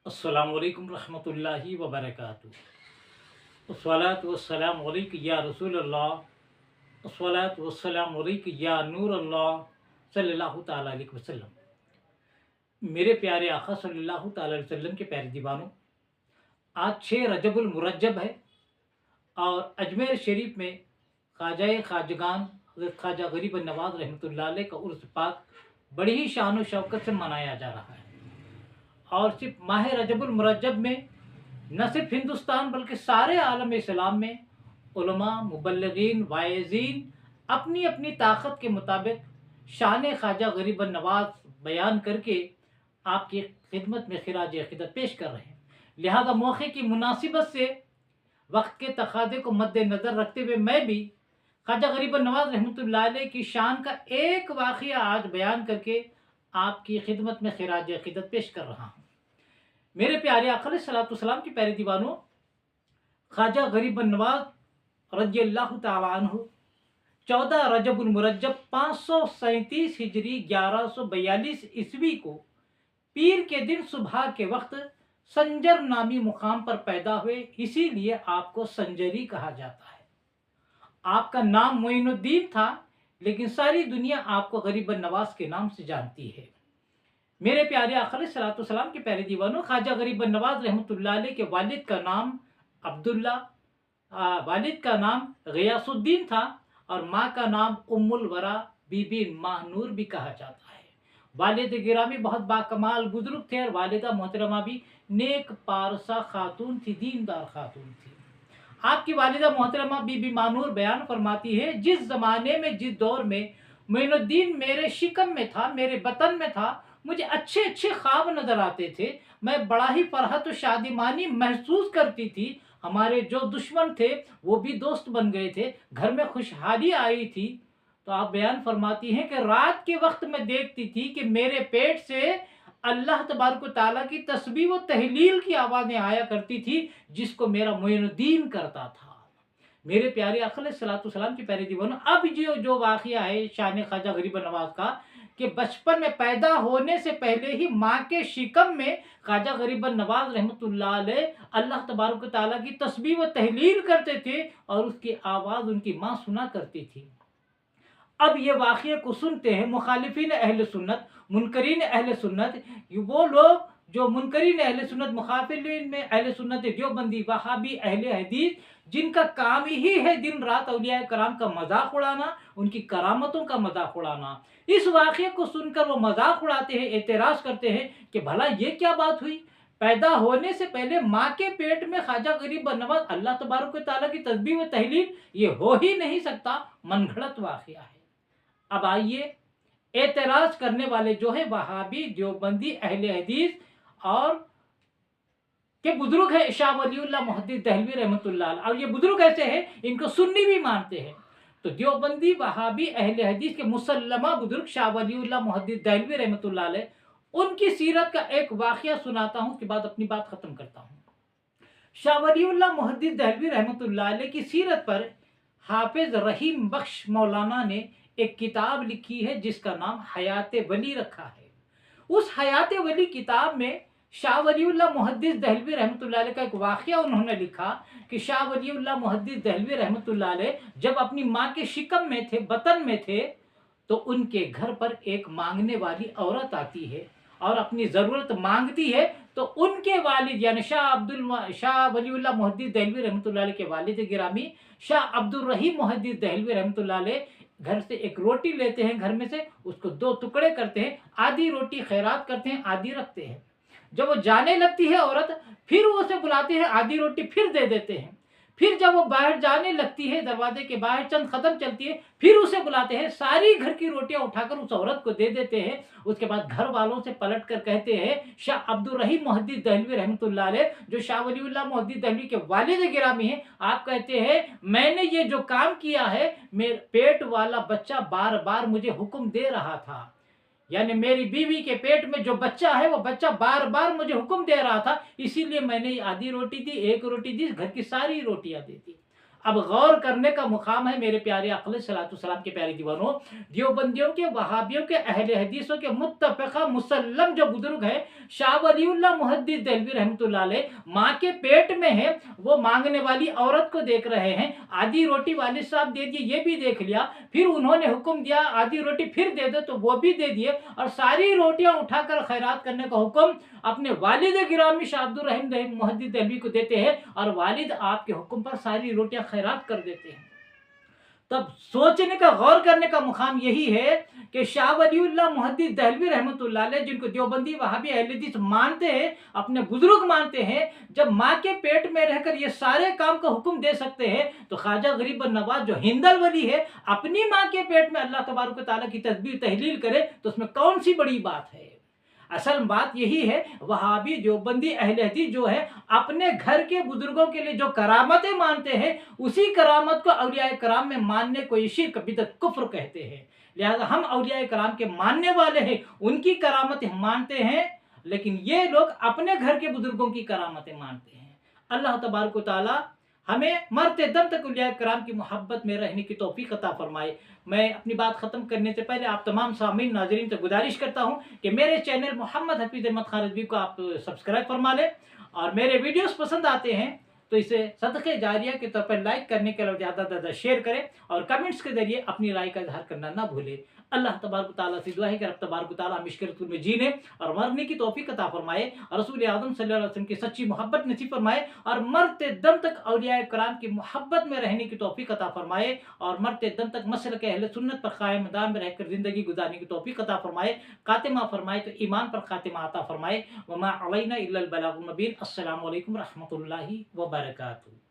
अस्सलामु अलैकुम रहमतुल्लाहि व बरकातुहू। अस्सलातु वस्सलामु अलैका या रसूल अल्लाह, अस्सलातु वस्सलामु अलैका या नूर अल्लाह सल्लल्लाहु ताला अलैहि वसल्लम। मेरे प्यारे आका सल्लल्लाहु ताला अलैहि वसल्लम के प्यारे दीवानों, आज 6 रजबुल मुरज्जब है और अजमेर शरीफ में ख्वाजा ख्वाजगान हज़रत ख्वाजा गरीब नवाज रहमतुल्लाह अलैह का उर्स पाक बड़ी ही शान और शौकत से मनाया जा रहा है। और सिर्फ माह रजबुल मुरज्जब में न सिर्फ हिंदुस्तान बल्कि सारे आलम इस्लाम में उलमा, मुबल्लिगीन, वाइज़ीन अपनी अपनी ताकत के मुताबिक शान ख्वाजा गरीब नवाज बयान करके आपकी खिदमत में खिराज अक़ीदत पेश कर रहे हैं। लिहाजा मौके की मुनासिबत से वक्त के तकादे को मद्देनज़र रखते हुए मैं भी ख्वाजा गरीब नवाज रहमतुल्लाह अलैह की शान का एक वाक़या आज बयान करके आपकी खिदमत में खिराज अक़ीदत पेश कर रहा हूँ। मेरे प्यारे आका अलैहिस्सलाम के प्यारे दीवानों, ख्वाजा गरीब नवाज रज़ियल्लाहु ताला अन्हु 14 रजबुल मुरज्जब 537 हिजरी 1142 ईस्वी को पीर के दिन सुबह के वक्त संजर नामी मुकाम पर पैदा हुए, इसीलिए आपको संजरी कहा जाता है। आपका नाम मोइनुद्दीन था, लेकिन सारी दुनिया आपको गरीब नवाज के नाम से जानती है। मेरे प्यारे आका अलैहिस्सलाम के प्यारे दीवानों, ख्वाजा गरीब नवाज रहमतुल्लाह अलैह के वालिद का नाम अब्दुल्ला, वालिद का नाम गियासुद्दीन था और माँ का नाम उम्मुल वरा बीबी माहनूर भी कहा जाता है। वालिद गिरामी बहुत बाकमाल बुजुर्ग थे और वालिदा मोहतरमा भी नेक पारसा खातून थी, दीनदार खातून थी। आपकी वालिदा मोहतरमा बीबी मानूर बयान फरमाती है, जिस ज़माने में, जिस दौर में मोइनुद्दीन मेरे शिकम में था, मेरे बतन में था, मुझे अच्छे अच्छे ख्वाब नज़र आते थे। मैं बड़ा ही फरहत और शादीमानी महसूस करती थी। हमारे जो दुश्मन थे वो भी दोस्त बन गए थे, घर में खुशहाली आई थी। तो आप बयान फरमाती हैं कि रात के वक्त मैं देखती थी कि मेरे पेट से अल्लाह तबारक व तआला की तस्बीह व तहलील की आवाज़ें आया करती थी, जिसको मेरा मोइनुद्दीन करता था। मेरे प्यारे आका अलैहिस्सलाम के प्यारे दीवानों, अब जो वाक़या है शान ख्वाजा गरीब नवाज का, कि बचपन में पैदा होने से पहले ही माँ के शिकम में ख्वाजा गरीब नवाज रहमतुल्लाह अलैह अल्लाह तबारक व तआला की तस्बीह व तहलील करते थे और उसकी आवाज़ उनकी माँ सुना करती थी। अब ये वाक़ये को सुनते हैं मुखालिफिन अहले सुन्नत, मुनकरीन अहले सुन्नत, वो लोग जो मुनकरीन अहले सुन्नत, मुखालिफिन में अहले सुन्नत देवबंदी, वहाबी, अहले हदीस, जिनका काम ही है दिन रात औलिया कराम का मजाक उड़ाना, उनकी करामतों का मजाक उड़ाना। इस वाक़ये को सुनकर वो मजाक उड़ाते हैं, एतराज़ करते हैं कि भला ये क्या बात हुई, पैदा होने से पहले माँ के पेट में ख्वाजा गरीब नवाज अल्लाह तबारक व तआला की तस्बीह व तहलील, ये हो ही नहीं सकता, मनगढ़ंत वाक़या है। अब आइए, एतराज़ करने वाले जो है वहाबी, देवबंदी, अहले हदीस और के बुजुर्ग है शाह वलीउल्लाह मुहद्दिस दहलवी रहमतुल्लाह अलैह, और ये बुजुर्ग ऐसे हैं इनको सुन्नी भी मानते हैं। तो देवबंदी, वहाबी, अहले हदीस के मुसल्लमा बुजुर्ग शाह वलीउल्लाह मुहद्दिस दहलवी रहमतुल्लाह अलैह, उनकी सीरत का एक वाक़या सुनाता हूँ, उसके बाद अपनी बात ख़त्म करता हूँ। शाह वलीउल्लाह मुहद्दिस दहलवी रहमतुल्लाह अलैह की सीरत पर हाफिज़ रहीम बख्श मौलाना ने एक किताब लिखी है जिसका नाम हयात वली रखा है। उस हयात वली किताब में शाह वलीउल्लाह मुहद्दिस दहलवी रहमतुल्लाह अलैह का एक वाक़या उन्होंने लिखा कि शाह वलीउल्लाह मुहद्दिस दहलवी रहमतुल्लाह अलैह जब अपनी माँ के शिकम में थे, बतन में थे, तो उनके घर पर एक मांगने वाली औरत आती है और अपनी ज़रूरत मांगती है। तो उनके वालिद यानी शाह वलीउल्लाह मुहद्दिस दहलवी रहमतुल्लाह अलैह के वालिद गिरामी शाह अब्दुल रहीम मुहद्दिस दहलवी रहमतुल्लाह अलैह घर से एक रोटी लेते हैं, घर में से उसको 2 टुकड़े करते हैं, आधी रोटी खैरात करते हैं, आधी रखते हैं। जब वो जाने लगती है औरत, फिर वो उसे बुलाते हैं, आधी रोटी फिर दे देते हैं। फिर जब वो बाहर जाने लगती है, दरवाजे के बाहर चंद कदम चलती है, फिर उसे बुलाते हैं, सारी घर की रोटियां उठाकर उस औरत को दे देते हैं। उसके बाद घर वालों से पलट कर कहते हैं, शाह अब्दुल रहीम मुहद्दिस दहलवी रहमतुल्लाह अलैह जो शाह वलीउल्लाह मुहद्दिस दहलवी के वालिद गिरामी हैं, आप कहते हैं मैंने ये जो काम किया है, मेरे पेट वाला बच्चा बार बार मुझे हुक्म दे रहा था, यानी मेरी बीवी के पेट में जो बच्चा है वो बच्चा बार बार मुझे हुक्म दे रहा था, इसीलिए मैंने आधी रोटी दी, एक रोटी दी, घर की सारी रोटियां दे दी। अब गौर करने का मुकाम है मेरे प्यारे अक़ल सलाम के प्यारे दीवानों, देवबंदियों के, वहाबियों के, अहले हदीसों के मुत्तफ़क़ा मुसल्लम जो बुजुर्ग हैं, शाह वलीउल्लाह मुहद्दिस देहलवी रहमतुल्लाह अलैह, माँ के पेट में है, वो मांगने वाली औरत को देख रहे हैं, आधी रोटी वालिद साहब दे दिए, ये भी देख लिया, फिर उन्होंने हुक्म दिया आधी रोटी फिर दे दो, तो वो भी दे दिए, और सारी रोटियां उठाकर खैरात करने का हुक्म अपने वालिद गिरामी शाह अब्दुल रहीम मुहद्दिस देहलवी को देते हैं, और वालिद आपके हुक्म पर सारी रोटियां खैरात कर देते हैं। तब सोचने का, गौर करने का मुकाम यही है कि शाह वलीउल्लाह मुहद्दिस देहलवी रहमतुल्लाह अलैह, जिनको देवबंदी वहाबी अहले हदीस मानते हैं, अपने बुजुर्ग मानते हैं, जब माँ के पेट में रहकर ये सारे काम का हुक्म दे सकते हैं, तो ख्वाजा गरीब नवाज जो हिंदल वली है, अपनी माँ के पेट में अल्लाह तबारक व तआला की तस्बीह तहलील करे, तो उसमें कौन सी बड़ी बात है। असल बात यही है, वहाबी देवबंदी अहले हदीस जो है, अपने घर के बुजुर्गों के लिए जो करामतें मानते हैं, उसी करामत को औलिया कराम में मानने को ये शिर्क, बिदअत, कुफ्र कहते हैं। लिहाजा हम औलिया कराम के मानने वाले हैं, उनकी करामतें हम मानते हैं, लेकिन ये लोग अपने घर के बुजुर्गों की करामतें मानते हैं। अल्लाह तबारक व तआला हमें मरते दम तक औलिया कराम की मोहब्बत में रहने की तौफीक अता फरमाए। मैं अपनी बात ख़त्म करने से पहले आप तमाम सामीन नाज़रीन से गुजारिश करता हूँ कि मेरे चैनल मोहम्मद हफीज़ अहमद खान रिज़वी को आप सब्सक्राइब फरमा लें, और मेरे वीडियोस पसंद आते हैं तो इसे सदक़े जारिया के तौर पर लाइक करने के अलावा ज़्यादा से ज़्यादा शेयर करें, और कमेंट्स के ज़रिए अपनी राय का इज़हार करना ना भूलें। अल्लाह तबारक व तआला से दुआ है कि रब तबारक व तआला मिश्किल रसूल में जीने और मरने की तौफीक अता फरमाए, और रसूल आज़म सल्लल्लाहु अलैहि वसल्लम की सच्ची मोहब्बत नसीब फरमाए, और मरते दम तक औलिया कराम की मोहब्बत में रहने की तौफीक अता फरमाए, और मरते दम तक मसलक अहले सुन्नत पर कायम दाम में रहकर ज़िंदगी गुजारने की तौफीक अता फरमाए। खातिमा फरमाए तो ईमान पर खातिमा अता फरमाए। वमा अलैना इल्लल बलागुल मुबीन। अस्सलामु अलैकुम रहमतुल्लाहि व बरकातुहू।